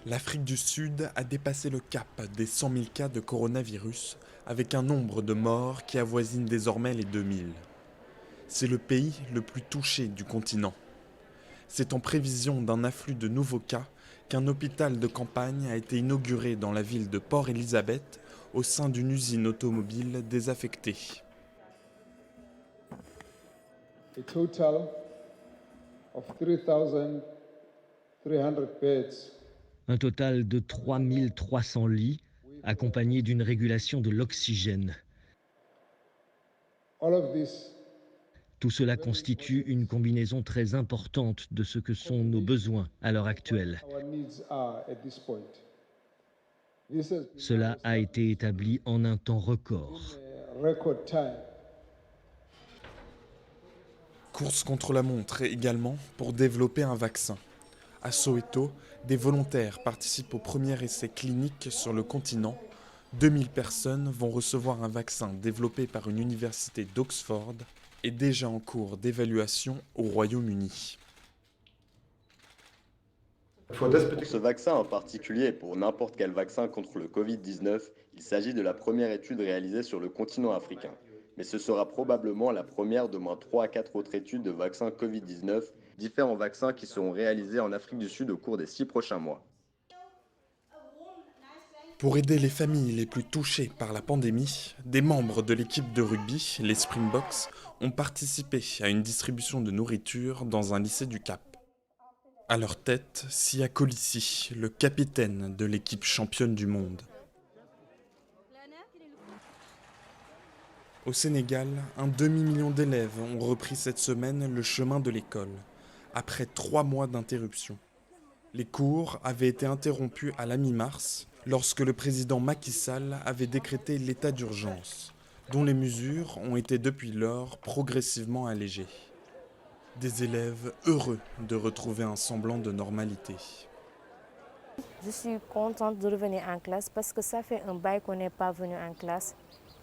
L'Afrique du Sud a dépassé le cap des 100 000 cas de coronavirus, avec un nombre de morts qui avoisine désormais les 2000. C'est le pays le plus touché du continent. C'est en prévision d'un afflux de nouveaux cas qu'un hôpital de campagne a été inauguré dans la ville de Port Elizabeth au sein d'une usine automobile désaffectée. A total of 3,300 beds. Un total de 3300 lits, accompagnés d'une régulation de l'oxygène. All of this Tout cela constitue une combinaison très importante de ce que sont nos besoins à l'heure actuelle. our needs are at this point. This has been Cela a été établi en un temps record. a record time. Course contre la montre également pour développer un vaccin. À Soweto, des volontaires participent au premier essai clinique sur le continent. 2000 personnes vont recevoir un vaccin développé par une université d'Oxford et déjà en cours d'évaluation au Royaume-Uni. Pour ce vaccin en particulier et pour n'importe quel vaccin contre le Covid-19, il s'agit de la première étude réalisée sur le continent africain. Mais ce sera probablement la première de moins 3 à 4 autres études de vaccins Covid-19, différents vaccins qui seront réalisés en Afrique du Sud au cours des 6 prochains mois. Pour aider les familles les plus touchées par la pandémie, des membres de l'équipe de rugby, les Springboks, ont participé à une distribution de nourriture dans un lycée du Cap. À leur tête, Sia Colissi, le capitaine de l'équipe championne du monde. Au Sénégal, un demi-million d'élèves ont repris cette semaine le chemin de l'école, après 3 mois d'interruption. Les cours avaient été interrompus à la mi-mars, lorsque le président Macky Sall avait décrété l'état d'urgence, dont les mesures ont été depuis lors progressivement allégées. Des élèves heureux de retrouver un semblant de normalité. Je suis contente de revenir en classe parce que ça fait un bail qu'on n'est pas venu en classe.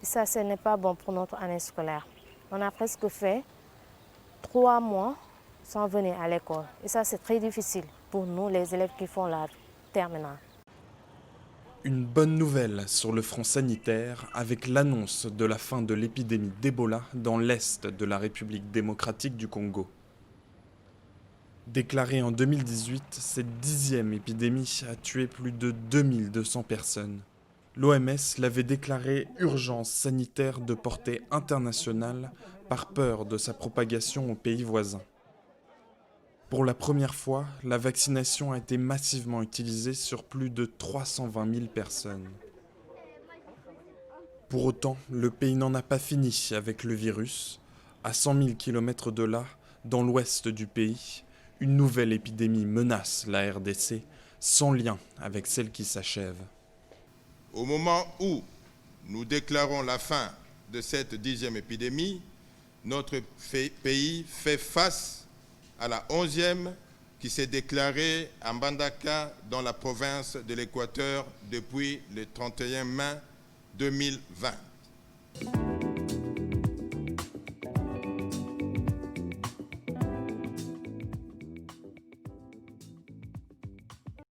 Et ça, ce n'est pas bon pour notre année scolaire. On a presque fait 3 mois sans venir à l'école. Et ça, c'est très difficile pour nous, les élèves qui font la terminale. Une bonne nouvelle sur le front sanitaire avec l'annonce de la fin de l'épidémie d'Ebola dans l'est de la République démocratique du Congo. Déclarée en 2018, cette 10e épidémie a tué plus de 2200 personnes. L'OMS l'avait déclarée urgence sanitaire de portée internationale par peur de sa propagation aux pays voisins. Pour la première fois, la vaccination a été massivement utilisée sur plus de 320 000 personnes. Pour autant, le pays n'en a pas fini avec le virus. À 100 000 km de là, dans l'ouest du pays, une nouvelle épidémie menace la RDC, sans lien avec celle qui s'achève. Au moment où nous déclarons la fin de cette 10e épidémie, notre pays fait face à la 11e qui s'est déclarée à Mbandaka dans la province de l'Équateur depuis le 31 mai 2020.